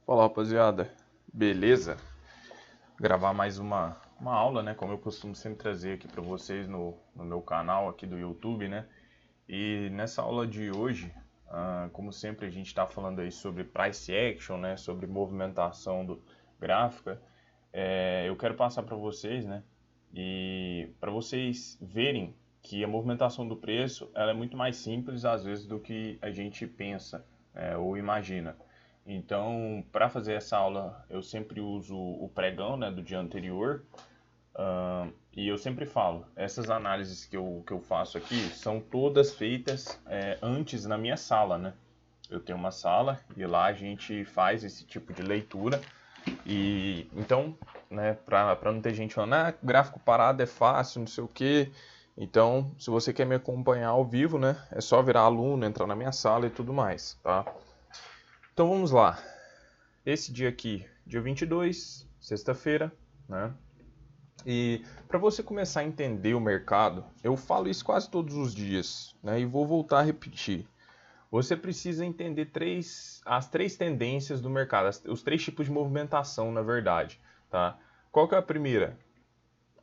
Fala rapaziada, beleza? Gravar mais uma aula, né? Como eu costumo sempre trazer aqui para vocês no meu canal aqui do YouTube, né? E nessa aula de hoje, como sempre a gente está falando aí sobre price action, né? Sobre movimentação gráfica, eu quero passar para vocês, né? E para vocês verem que a movimentação do preço ela é muito mais simples às vezes do que a gente pensa, ou imagina. Então, para fazer essa aula, eu sempre uso o pregão, né, do dia anterior. E eu sempre falo, essas análises que eu faço aqui são todas feitas antes na minha sala, né? Eu tenho uma sala e lá a gente faz esse tipo de leitura. E então, né, para não ter gente falando, gráfico parado é fácil, não sei o quê. Então, se você quer me acompanhar ao vivo, né, é só virar aluno, entrar na minha sala e tudo mais, tá? Então vamos lá. Esse dia aqui, dia 22, sexta-feira, né? E para você começar a entender o mercado, eu falo isso quase todos os dias, né? E vou voltar a repetir. Você precisa entender as três tendências do mercado, os três tipos de movimentação, na verdade, tá? Qual que é a primeira?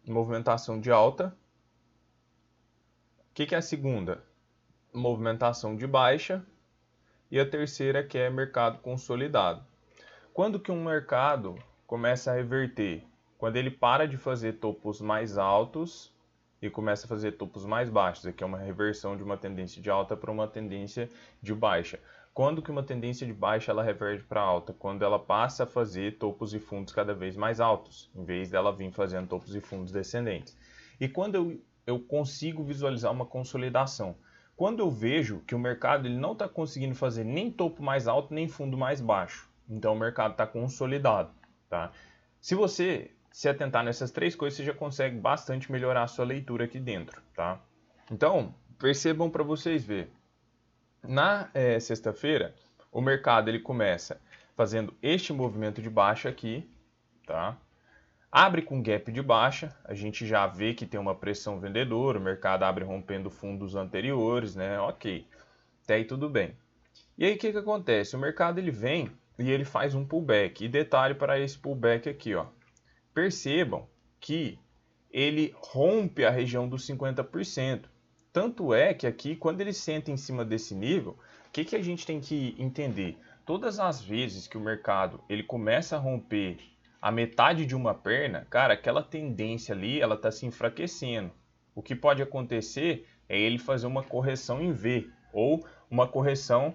Movimentação de alta. O que é a segunda? Movimentação de baixa. E a terceira que é mercado consolidado. Quando que um mercado começa a reverter? Quando ele para de fazer topos mais altos e começa a fazer topos mais baixos. Aqui é uma reversão de uma tendência de alta para uma tendência de baixa. Quando que uma tendência de baixa ela reverte para alta? Quando ela passa a fazer topos e fundos cada vez mais altos, em vez dela vir fazendo topos e fundos descendentes. E quando eu consigo visualizar uma consolidação? Quando eu vejo que o mercado ele não está conseguindo fazer nem topo mais alto, nem fundo mais baixo. Então o mercado está consolidado. Tá? Se você se atentar nessas três coisas, você já consegue bastante melhorar a sua leitura aqui dentro. Tá? Então, percebam para vocês verem. Na sexta-feira, o mercado ele começa fazendo este movimento de baixa aqui. Tá? Abre com gap de baixa, a gente já vê que tem uma pressão vendedora, o mercado abre rompendo fundos anteriores, né? Ok, até aí tudo bem. E aí o que acontece? O mercado ele vem e ele faz um pullback. E detalhe para esse pullback aqui, ó. Percebam que ele rompe a região dos 50%. Tanto é que aqui, quando ele senta em cima desse nível, o que a gente tem que entender? Todas as vezes que o mercado ele começa a romper a metade de uma perna, cara, aquela tendência ali, ela está se enfraquecendo. O que pode acontecer é ele fazer uma correção em V, ou uma correção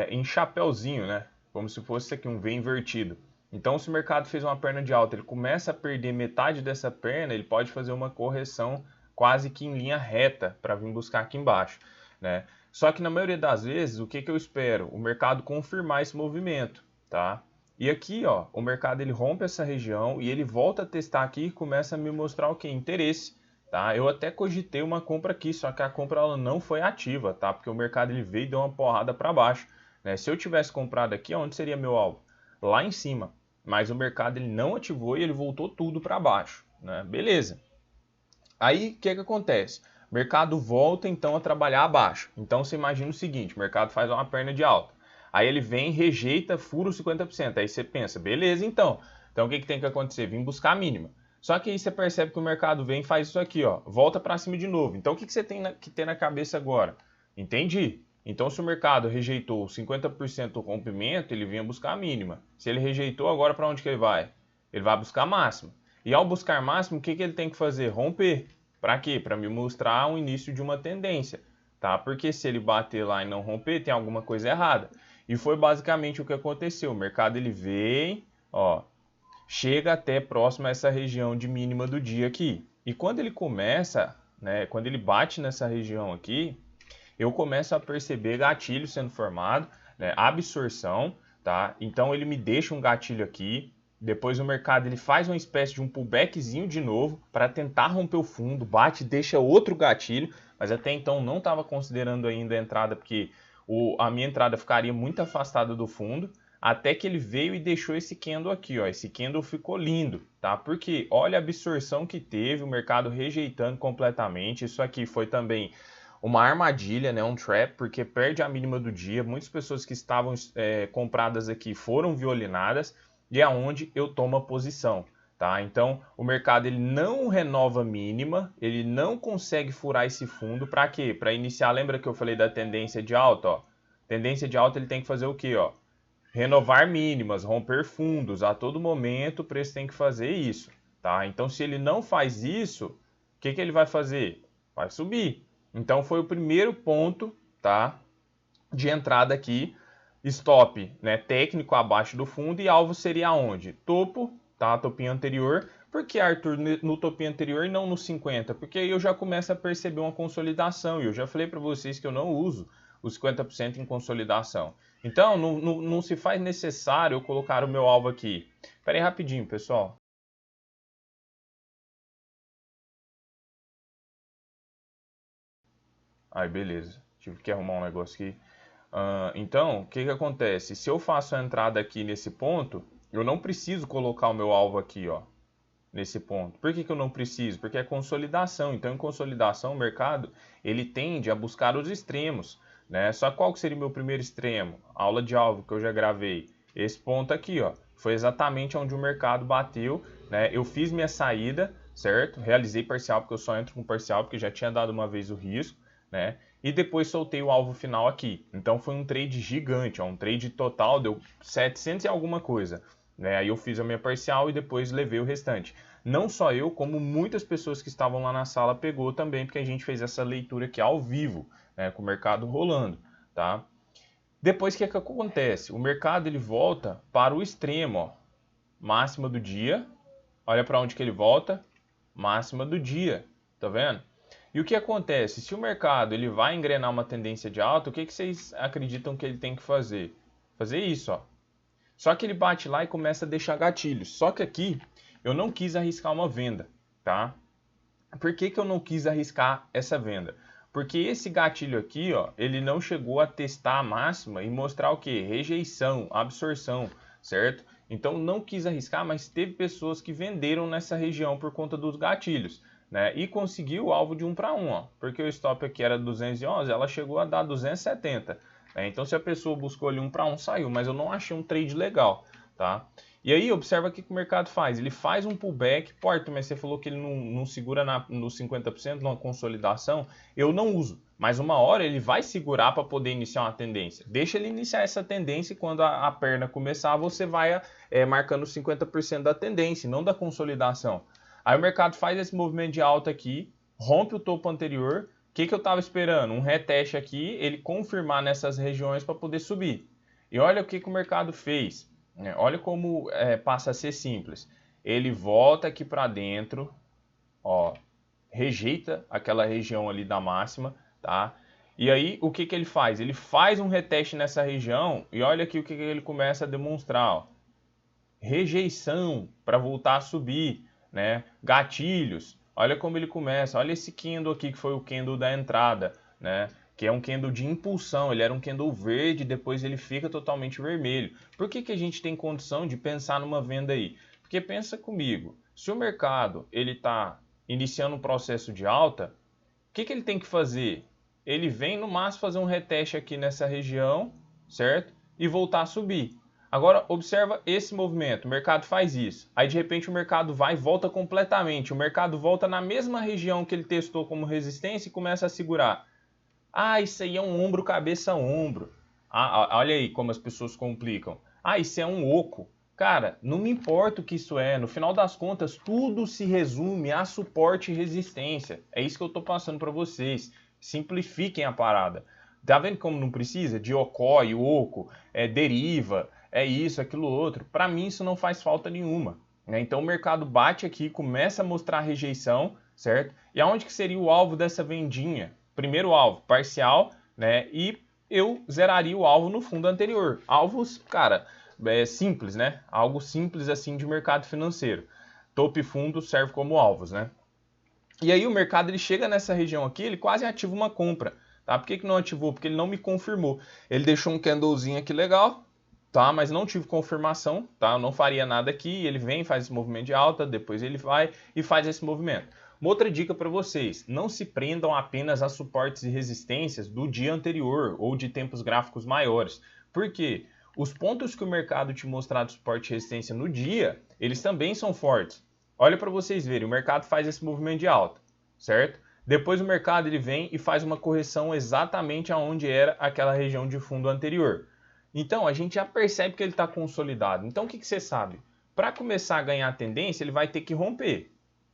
em chapéuzinho, né? Como se fosse aqui um V invertido. Então, se o mercado fez uma perna de alta, ele começa a perder metade dessa perna, ele pode fazer uma correção quase que em linha reta para vir buscar aqui embaixo, né? Só que na maioria das vezes, o que eu espero? O mercado confirmar esse movimento, tá? E aqui, ó, o mercado ele rompe essa região e ele volta a testar aqui e começa a me mostrar o que? Interesse, tá? Eu até cogitei uma compra aqui, só que a compra ela não foi ativa, tá? Porque o mercado ele veio e deu uma porrada para baixo, né? Se eu tivesse comprado aqui, onde seria meu alvo? Lá em cima. Mas o mercado ele não ativou e ele voltou tudo para baixo, né? Beleza. Aí o que acontece? O mercado volta então a trabalhar abaixo. Então você imagina o seguinte, o mercado faz uma perna de alta. Aí ele vem, rejeita, fura os 50%. Aí você pensa, beleza então. Então o que tem que acontecer? Vim buscar a mínima. Só que aí você percebe que o mercado vem e faz isso aqui, ó, volta para cima de novo. Então o que você tem que ter na cabeça agora? Entendi. Então se o mercado rejeitou 50% do rompimento, ele vinha buscar a mínima. Se ele rejeitou, agora para onde que ele vai? Ele vai buscar a máxima. E ao buscar máximo, o que ele tem que fazer? Romper. Para quê? Para me mostrar o início de uma tendência. Tá? Porque se ele bater lá e não romper, tem alguma coisa errada. E foi basicamente o que aconteceu. O mercado ele vem, ó, chega até próximo a essa região de mínima do dia aqui. E quando ele começa, né, quando ele bate nessa região aqui, eu começo a perceber gatilho sendo formado, né, absorção, tá? Então ele me deixa um gatilho aqui, depois o mercado ele faz uma espécie de um pullbackzinho de novo para tentar romper o fundo, bate e deixa outro gatilho, mas até então não estava considerando ainda a entrada porque a minha entrada ficaria muito afastada do fundo, até que ele veio e deixou esse candle aqui, ó. Esse candle ficou lindo, tá? Porque olha a absorção que teve, o mercado rejeitando completamente. Isso aqui foi também uma armadilha, né, um trap, porque perde a mínima do dia. Muitas pessoas que estavam compradas aqui foram violinadas e é onde eu tomo a posição. Tá? Então, o mercado ele não renova a mínima, ele não consegue furar esse fundo. Para quê? Para iniciar, lembra que eu falei da tendência de alta? Ó? Tendência de alta ele tem que fazer o quê? Ó? Renovar mínimas, romper fundos. A todo momento o preço tem que fazer isso. Tá? Então, se ele não faz isso, o que ele vai fazer? Vai subir. Então, foi o primeiro ponto, tá, de entrada aqui. Stop, né, técnico abaixo do fundo e alvo seria onde? Topo, tá? Topinho anterior. Por que, Arthur, no topinho anterior e não no 50? Porque aí eu já começo a perceber uma consolidação. E eu já falei para vocês que eu não uso os 50% em consolidação. Então, não se faz necessário eu colocar o meu alvo aqui. Espera aí rapidinho, pessoal. Aí, beleza. Tive que arrumar um negócio aqui. Então, o que acontece? Se eu faço a entrada aqui nesse ponto, eu não preciso colocar o meu alvo aqui, ó, nesse ponto. Por que eu não preciso? Porque é consolidação. Então, em consolidação, o mercado ele tende a buscar os extremos, né? Só qual que seria o meu primeiro extremo? Aula de alvo que eu já gravei. Esse ponto aqui, ó, foi exatamente onde o mercado bateu, né? Eu fiz minha saída, certo? Realizei parcial, porque eu só entro com parcial, porque já tinha dado uma vez o risco, né? E depois soltei o alvo final aqui. Então foi um trade gigante, ó, um trade total deu 700 e alguma coisa. Né? Aí eu fiz a minha parcial e depois levei o restante. Não só eu, como muitas pessoas que estavam lá na sala pegou também, porque a gente fez essa leitura aqui ao vivo, né, com o mercado rolando. Tá? Depois o que acontece? O mercado ele volta para o extremo, ó, máxima do dia. Olha para onde que ele volta, máxima do dia. Tá vendo? E o que acontece? Se o mercado ele vai engrenar uma tendência de alta, o que vocês acreditam que ele tem que fazer? Fazer isso, ó. Só que ele bate lá e começa a deixar gatilhos. Só que aqui eu não quis arriscar uma venda, tá? Por que eu não quis arriscar essa venda? Porque esse gatilho aqui, ó, ele não chegou a testar a máxima e mostrar o que? Rejeição, absorção, certo? Então não quis arriscar, mas teve pessoas que venderam nessa região por conta dos gatilhos. Né, e conseguiu o alvo de 1 para 1, ó, porque o stop aqui era 211, ela chegou a dar 270. Né, então se a pessoa buscou ali 1 para 1, saiu, mas eu não achei um trade legal. Tá? E aí observa o que o mercado faz, ele faz um pullback, porto, mas você falou que ele não segura no 50%, numa consolidação, eu não uso, mas uma hora ele vai segurar para poder iniciar uma tendência. Deixa ele iniciar essa tendência e quando a perna começar, você vai marcando 50% da tendência, não da consolidação. Aí o mercado faz esse movimento de alta aqui, rompe o topo anterior. O que eu estava esperando? Um reteste aqui, ele confirmar nessas regiões para poder subir. E olha o que o mercado fez. Olha como passa a ser simples. Ele volta aqui para dentro, ó, rejeita aquela região ali da máxima, tá? E aí o que ele faz? Ele faz um reteste nessa região e olha aqui o que ele começa a demonstrar. Ó. Rejeição para voltar a subir. Né? Gatilhos, olha como ele começa, olha esse candle aqui que foi o candle da entrada, né? Que é um candle de impulsão, ele era um candle verde, depois ele fica totalmente vermelho. Por que a gente tem condição de pensar numa venda aí? Porque pensa comigo, se o mercado ele está iniciando um processo de alta, o que ele tem que fazer? Ele vem no máximo fazer um reteste aqui nessa região, certo? E voltar a subir. Agora, observa esse movimento, o mercado faz isso. Aí, de repente, o mercado vai e volta completamente. O mercado volta na mesma região que ele testou como resistência e começa a segurar. Ah, isso aí é um ombro, cabeça, ombro. Ah, olha aí como as pessoas complicam. Ah, isso é um oco. Cara, não me importa o que isso é. No final das contas, tudo se resume a suporte e resistência. É isso que eu estou passando para vocês. Simplifiquem a parada. Tá vendo como não precisa? De ocói, oco, deriva... é isso, aquilo outro. Para mim isso não faz falta nenhuma. Né? Então o mercado bate aqui, começa a mostrar rejeição, certo? E aonde que seria o alvo dessa vendinha? Primeiro alvo, parcial, né? E eu zeraria o alvo no fundo anterior. Alvos, cara, simples, né? Algo simples assim de mercado financeiro. Topo e fundo serve como alvos, né? E aí o mercado ele chega nessa região aqui, ele quase ativa uma compra. Tá? Por que não ativou? Porque ele não me confirmou. Ele deixou um candlezinho aqui legal, tá? Mas não tive confirmação, tá? Eu não faria nada aqui, ele vem, faz esse movimento de alta, depois ele vai e faz esse movimento. Uma outra dica para vocês, não se prendam apenas a suportes e resistências do dia anterior ou de tempos gráficos maiores. Por quê? Os pontos que o mercado te mostrar de suporte e resistência no dia, eles também são fortes. Olha para vocês verem, o mercado faz esse movimento de alta, certo? Depois o mercado ele vem e faz uma correção exatamente aonde era aquela região de fundo anterior. Então a gente já percebe que ele está consolidado. Então o que você sabe? Para começar a ganhar tendência, ele vai ter que romper,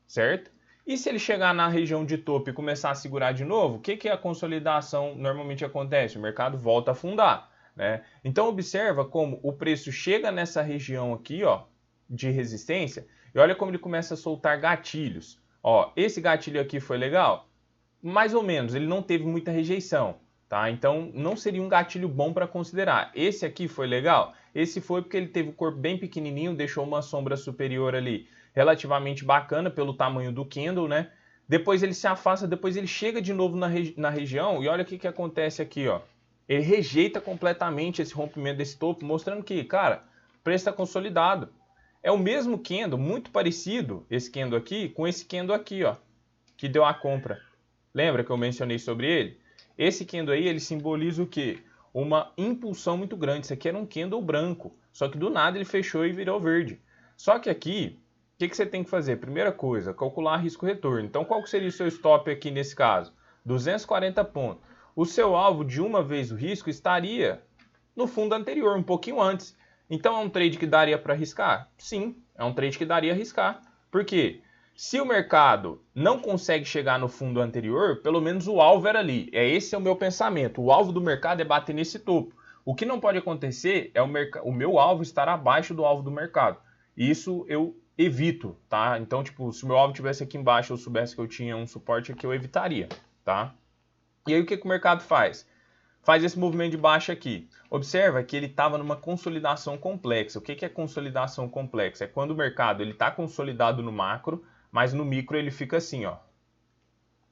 certo? E se ele chegar na região de topo e começar a segurar de novo, o que a consolidação normalmente acontece? O mercado volta a afundar, né? Então observa como o preço chega nessa região aqui, ó, de resistência, e olha como ele começa a soltar gatilhos. Ó, esse gatilho aqui foi legal? Mais ou menos, ele não teve muita rejeição, tá? Então não seria um gatilho bom para considerar. Esse aqui foi legal? Esse foi porque ele teve o corpo bem pequenininho, deixou uma sombra superior ali relativamente bacana pelo tamanho do candle, né? Depois ele se afasta, depois ele chega de novo na região e olha o que acontece aqui, ó. Ele rejeita completamente esse rompimento desse topo, mostrando que, cara, o preço está consolidado. É o mesmo candle, muito parecido, esse candle aqui, com esse candle aqui, ó, que deu a compra. Lembra que eu mencionei sobre ele? Esse candle aí, ele simboliza o quê? Uma impulsão muito grande. Isso aqui era um candle branco, só que do nada ele fechou e virou verde. Só que aqui, o que você tem que fazer? Primeira coisa, calcular risco-retorno. Então, qual seria o seu stop aqui nesse caso? 240 pontos. O seu alvo de uma vez o risco estaria no fundo anterior, um pouquinho antes. Então, é um trade que daria para arriscar? Sim, é um trade que daria a arriscar. Por quê? Se o mercado não consegue chegar no fundo anterior, pelo menos o alvo era ali. Esse é o meu pensamento. O alvo do mercado é bater nesse topo. O que não pode acontecer é o meu alvo estar abaixo do alvo do mercado. Isso eu evito, tá? Então, tipo, se o meu alvo estivesse aqui embaixo, eu soubesse que eu tinha um suporte aqui, eu evitaria, tá? E aí o que o mercado faz? Faz esse movimento de baixa aqui. Observa que ele estava numa consolidação complexa. O que é consolidação complexa? É quando o mercado está consolidado no macro, mas no micro ele fica assim, ó.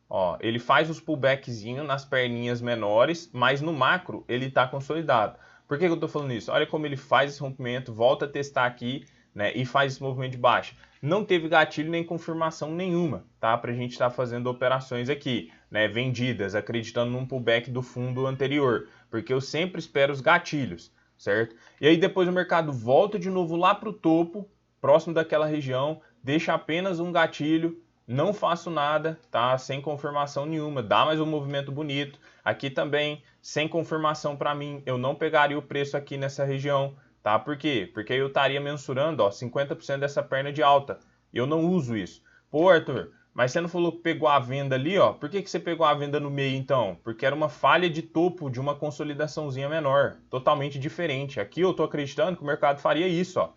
Ó, ele faz os pullbackzinhos nas perninhas menores, mas no macro ele está consolidado. Por que eu estou falando isso? Olha como ele faz esse rompimento, volta a testar aqui, né, e faz esse movimento de baixa. Não teve gatilho nem confirmação nenhuma, tá? Para a gente estar fazendo operações aqui, né, vendidas, acreditando num pullback do fundo anterior, porque eu sempre espero os gatilhos, certo? E aí depois o mercado volta de novo lá para o topo, próximo daquela região, deixa apenas um gatilho, não faço nada, tá? Sem confirmação nenhuma, dá mais um movimento bonito. Aqui também, sem confirmação para mim, eu não pegaria o preço aqui nessa região, tá? Por quê? Porque eu estaria mensurando, ó, 50% dessa perna de alta. E eu não uso isso. Pô, Arthur, mas você não falou que pegou a venda ali, ó? Por que você pegou a venda no meio, então? Porque era uma falha de topo de uma consolidaçãozinha menor, totalmente diferente. Aqui eu tô acreditando que o mercado faria isso, ó,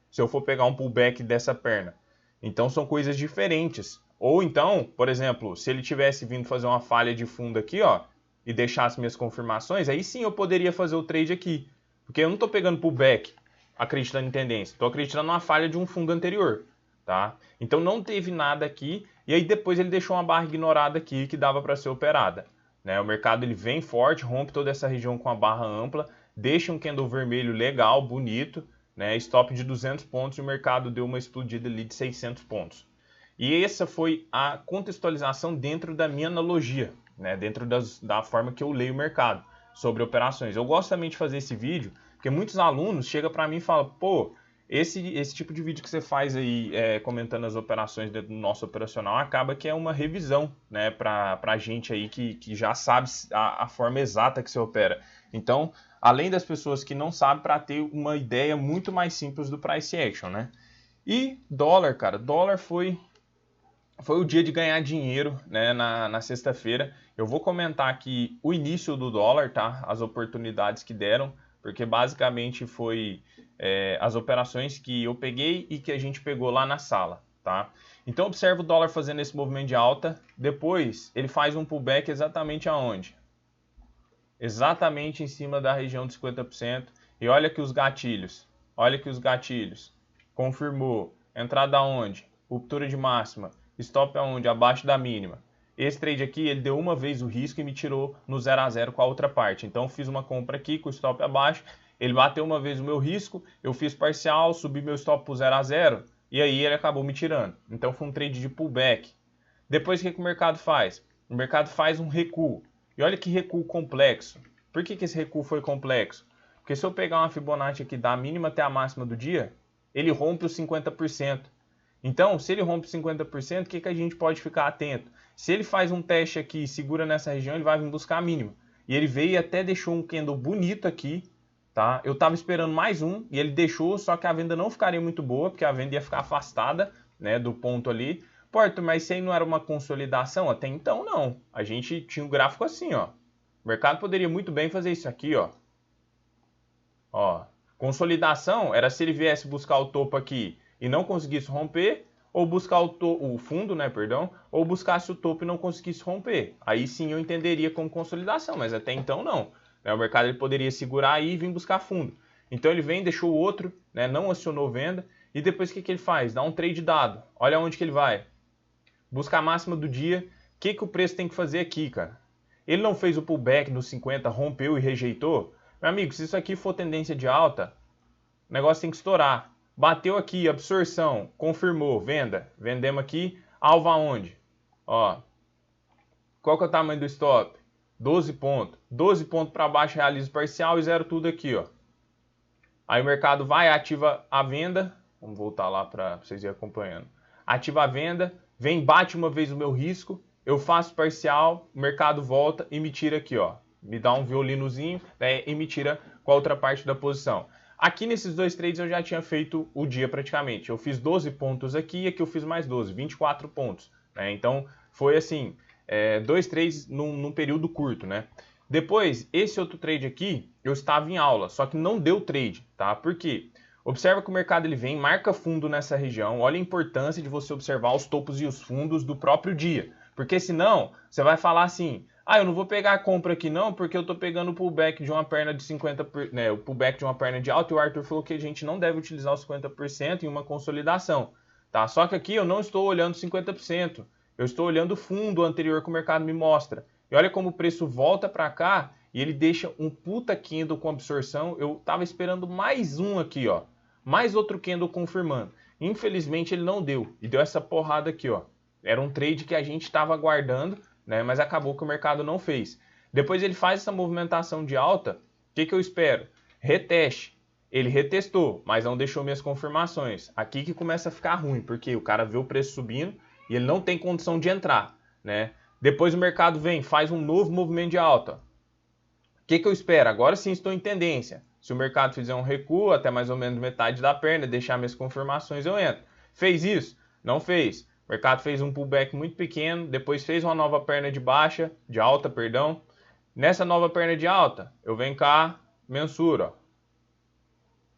se eu for pegar um pullback dessa perna. Então são coisas diferentes. Ou então, por exemplo, se ele tivesse vindo fazer uma falha de fundo aqui, ó, e deixasse minhas confirmações, aí sim eu poderia fazer o trade aqui. Porque eu não estou pegando pullback acreditando em tendência, estou acreditando numa falha de um fundo anterior, tá? Então não teve nada aqui, e aí depois ele deixou uma barra ignorada aqui que dava para ser operada, né? O mercado ele vem forte, rompe toda essa região com a barra ampla, deixa um candle vermelho legal, bonito, né? Stop de 200 pontos e o mercado deu uma explodida ali de 600 pontos. E essa foi a contextualização dentro da minha analogia, né? Dentro da forma que eu leio o mercado sobre operações. Eu gosto também de fazer esse vídeo, porque muitos alunos chegam para mim e falam, pô, esse tipo de vídeo que você faz aí, comentando as operações dentro do nosso operacional, acaba que é uma revisão, né, para a gente aí que já sabe a forma exata que você opera. Então, além das pessoas que não sabem, para ter uma ideia muito mais simples do price action, né? E dólar, cara, dólar foi o dia de ganhar dinheiro, né, na sexta-feira. Eu vou comentar aqui o início do dólar, tá? As oportunidades que deram, porque basicamente foi as operações que eu peguei e que a gente pegou lá na sala, tá? Então observa o dólar fazendo esse movimento de alta, depois ele faz um pullback exatamente aonde? Exatamente em cima da região de 50%. E olha aqui os gatilhos, confirmou, entrada aonde? Ruptura de máxima. Stop aonde? Abaixo da mínima. Esse trade aqui, ele deu uma vez o risco e me tirou no 0 a 0 com a outra parte. Então, eu fiz uma compra aqui com o stop abaixo, ele bateu uma vez o meu risco, eu fiz parcial, subi meu stop para o 0 a 0 e aí ele acabou me tirando. Então, foi um trade de pullback. Depois, o que o mercado faz? O mercado faz um recuo. E olha que recuo complexo. Por que esse recuo foi complexo? Porque se eu pegar uma Fibonacci aqui da mínima até a máxima do dia, ele rompe os 50%. Então, se ele rompe 50%, o que a gente pode ficar atento? Se ele faz um teste aqui e segura nessa região, ele vai vir buscar a mínima. E ele veio e até deixou um candle bonito aqui, tá? Eu estava esperando mais um e ele deixou, só que a venda não ficaria muito boa, porque a venda ia ficar afastada, né, do ponto ali. Pô, Arthur, mas isso aí não era uma consolidação? Até então, não. A gente tinha um gráfico assim, ó. O mercado poderia muito bem fazer isso aqui, ó. Ó, consolidação era se ele viesse buscar o topo aqui e não conseguisse romper, ou buscar o fundo, né, perdão, ou buscasse o topo e não conseguisse romper. Aí sim eu entenderia como consolidação, mas até então não. Né, o mercado ele poderia segurar aí e vir buscar fundo. Então ele vem, deixou o outro, né, não acionou venda, e depois o que ele faz? Dá um trade dado. Olha onde que ele vai. Busca a máxima do dia. O que o preço tem que fazer aqui, cara? Ele não fez o pullback nos 50, rompeu e rejeitou? Meu amigo, se isso aqui for tendência de alta, o negócio tem que estourar. Bateu aqui, absorção, confirmou, venda. Vendemos aqui, alvo aonde? Ó, qual que é o tamanho do stop? 12 pontos. 12 pontos para baixo, realiza parcial e zero tudo aqui, ó. Aí o mercado vai, ativa a venda. Vamos voltar lá para vocês irem acompanhando. Ativa a venda, vem, bate uma vez o meu risco, eu faço parcial, o mercado volta e me tira aqui, ó. Me dá um violinozinho, né, e me tira com a outra parte da posição. Aqui nesses dois trades eu já tinha feito o dia praticamente. Eu fiz 12 pontos aqui e aqui eu fiz mais 12, 24 pontos. Né? Então foi assim, dois trades num período curto, né? Depois, esse outro trade aqui, eu estava em aula, só que não deu trade, tá? Por quê? Observa que o mercado ele vem, marca fundo nessa região, olha a importância de você observar os topos e os fundos do próprio dia. Porque senão, você vai falar assim, eu não vou pegar a compra aqui não, porque eu tô pegando o pullback de uma perna de 50%, né, o pullback de uma perna de alta, e o Arthur falou que a gente não deve utilizar os 50% em uma consolidação, tá? Só que aqui eu não estou olhando 50%, eu estou olhando o fundo anterior que o mercado me mostra. E olha como o preço volta para cá e ele deixa um puta candle com absorção. Eu tava esperando mais um aqui, ó. Mais outro candle confirmando. Infelizmente ele não deu. E deu essa porrada aqui, ó. Era um trade que a gente estava aguardando, né? Mas acabou que o mercado não fez. Depois ele faz essa movimentação de alta. O que eu espero? Reteste. Ele retestou, mas não deixou minhas confirmações. Aqui que começa a ficar ruim, porque o cara vê o preço subindo e ele não tem condição de entrar, né? Depois o mercado vem, faz um novo movimento de alta. O que eu espero? Agora sim estou em tendência. Se o mercado fizer um recuo até mais ou menos metade da perna, deixar minhas confirmações, eu entro. Fez isso? Não fez. O mercado fez um pullback muito pequeno, depois fez uma nova perna de alta, perdão. Nessa nova perna de alta, eu venho cá, mensuro, ó.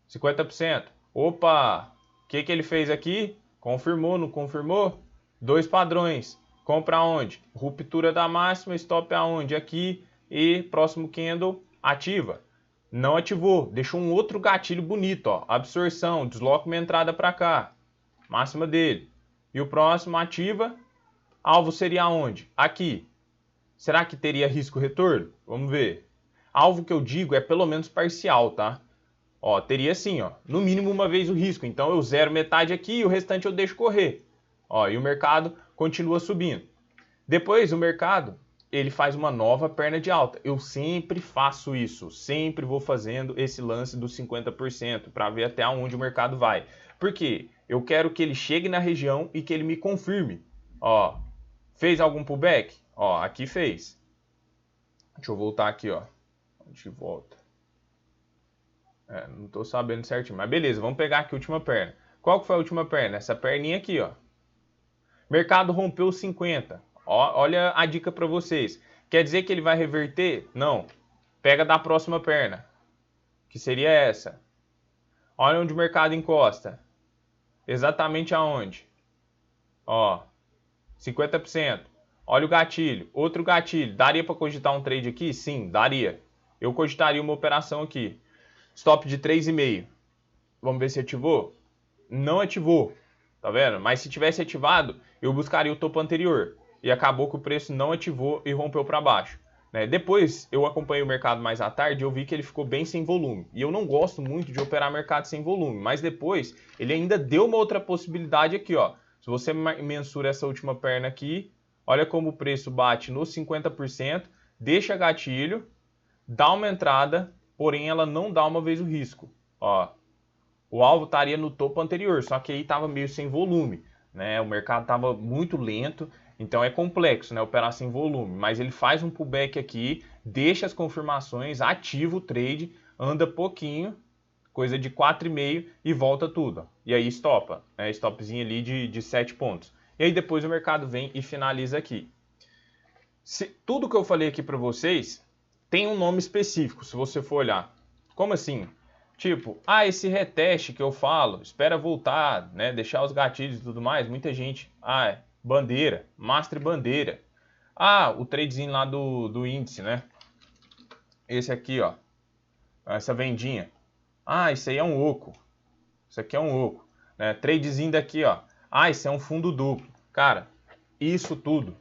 50%. Opa! O que ele fez aqui? Confirmou, não confirmou? Dois padrões. Compra aonde? Ruptura da máxima, stop aonde? Aqui. E próximo candle, ativa. Não ativou, deixou um outro gatilho bonito, ó. Absorção, desloca uma entrada para cá. Máxima dele. E o próximo ativa. Alvo seria aonde? Aqui. Será que teria risco retorno? Vamos ver. Alvo que eu digo é pelo menos parcial, tá? Ó, teria sim, ó. No mínimo uma vez o risco. Então eu zero metade aqui e o restante eu deixo correr. Ó, e o mercado continua subindo. Depois o mercado, ele faz uma nova perna de alta. Eu sempre faço isso, sempre vou fazendo esse lance dos 50% para ver até onde o mercado vai. Por quê? Eu quero que ele chegue na região e que ele me confirme. Ó, fez algum pullback? Ó, aqui fez. Deixa eu voltar aqui, ó. A gente volta. Não tô sabendo certinho, mas beleza, vamos pegar aqui a última perna. Qual que foi a última perna? Essa perninha aqui, ó. Mercado rompeu 50. Olha a dica para vocês. Quer dizer que ele vai reverter? Não. Pega da próxima perna, que seria essa. Olha onde o mercado encosta. Exatamente aonde? Ó, 50%. Olha o gatilho. Outro gatilho. Daria para cogitar um trade aqui? Sim, daria. Eu cogitaria uma operação aqui. Stop de 3,5. Vamos ver se ativou? Não ativou. Tá vendo? Mas se tivesse ativado, eu buscaria o topo anterior. E acabou que o preço não ativou e rompeu para baixo. Né? Depois, eu acompanhei o mercado mais à tarde e eu vi que ele ficou bem sem volume. E eu não gosto muito de operar mercado sem volume. Mas depois, ele ainda deu uma outra possibilidade aqui, ó. Se você mensura essa última perna aqui, Olha como o preço bate nos 50%, deixa gatilho, dá uma entrada, porém ela não dá uma vez o risco. Ó, o alvo estaria no topo anterior, só que aí estava meio sem volume, né? O mercado estava muito lento, então é complexo, né? Operar sem volume, mas ele faz um pullback aqui, deixa as confirmações, ativa o trade, anda pouquinho, coisa de 4,5 e volta tudo. E aí estopa, né? Stopzinho ali de 7 pontos. E aí depois o mercado vem e finaliza aqui. Tudo que eu falei aqui para vocês tem um nome específico, se você for olhar. Como assim? Tipo, esse reteste que eu falo, espera voltar, né? Deixar os gatilhos e tudo mais. Muita gente, bandeira, Master Bandeira. O tradezinho lá do índice, né? Esse aqui, ó. Essa vendinha. Isso aí é um oco. Isso aqui é um oco. Né? Tradezinho daqui, ó. Isso é um fundo duplo. Cara, isso tudo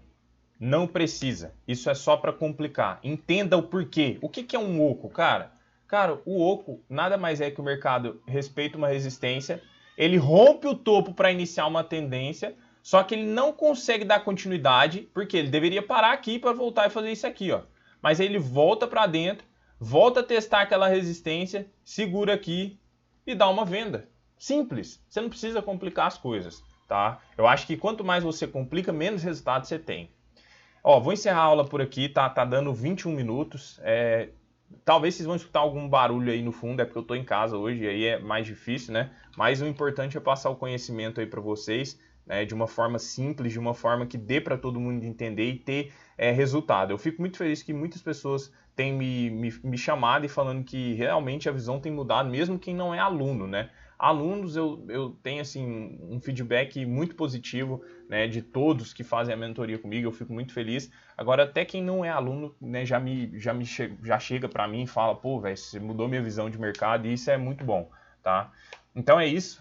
não precisa. Isso é só para complicar. Entenda o porquê. O que é um oco, cara? Cara, o oco nada mais é que o mercado respeita uma resistência, ele rompe o topo para iniciar uma tendência, só que ele não consegue dar continuidade, porque ele deveria parar aqui para voltar e fazer isso aqui, ó. Mas aí ele volta para dentro, volta a testar aquela resistência, segura aqui e dá uma venda. Simples. Você não precisa complicar as coisas, tá? Eu acho que quanto mais você complica, menos resultado você tem. Vou encerrar a aula por aqui, tá dando 21 minutos. Talvez vocês vão escutar algum barulho aí no fundo, é porque eu tô em casa hoje, e aí é mais difícil, né? Mas o importante é passar o conhecimento aí para vocês, né, de uma forma simples, de uma forma que dê para todo mundo entender e ter resultado. Eu fico muito feliz que muitas pessoas têm me chamado e falando que realmente a visão tem mudado, mesmo quem não é aluno, né? Alunos, eu tenho assim um feedback muito positivo, né, de todos que fazem a mentoria comigo, eu fico muito feliz. Agora, até quem não é aluno, né, já chega para mim e fala, pô, velho, você mudou minha visão de mercado e isso é muito bom, tá? Então é isso,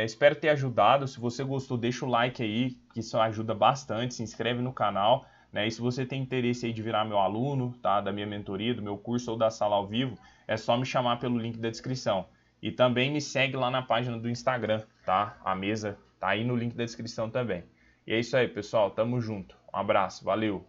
espero ter ajudado. Se você gostou, deixa o like aí, que isso ajuda bastante, se inscreve no canal, né? E se você tem interesse aí de virar meu aluno, tá, da minha mentoria, do meu curso ou da sala ao vivo, é só me chamar pelo link da descrição. E também me segue lá na página do Instagram, tá? A mesa tá aí no link da descrição também. E é isso aí, pessoal. Tamo junto. Um abraço. Valeu.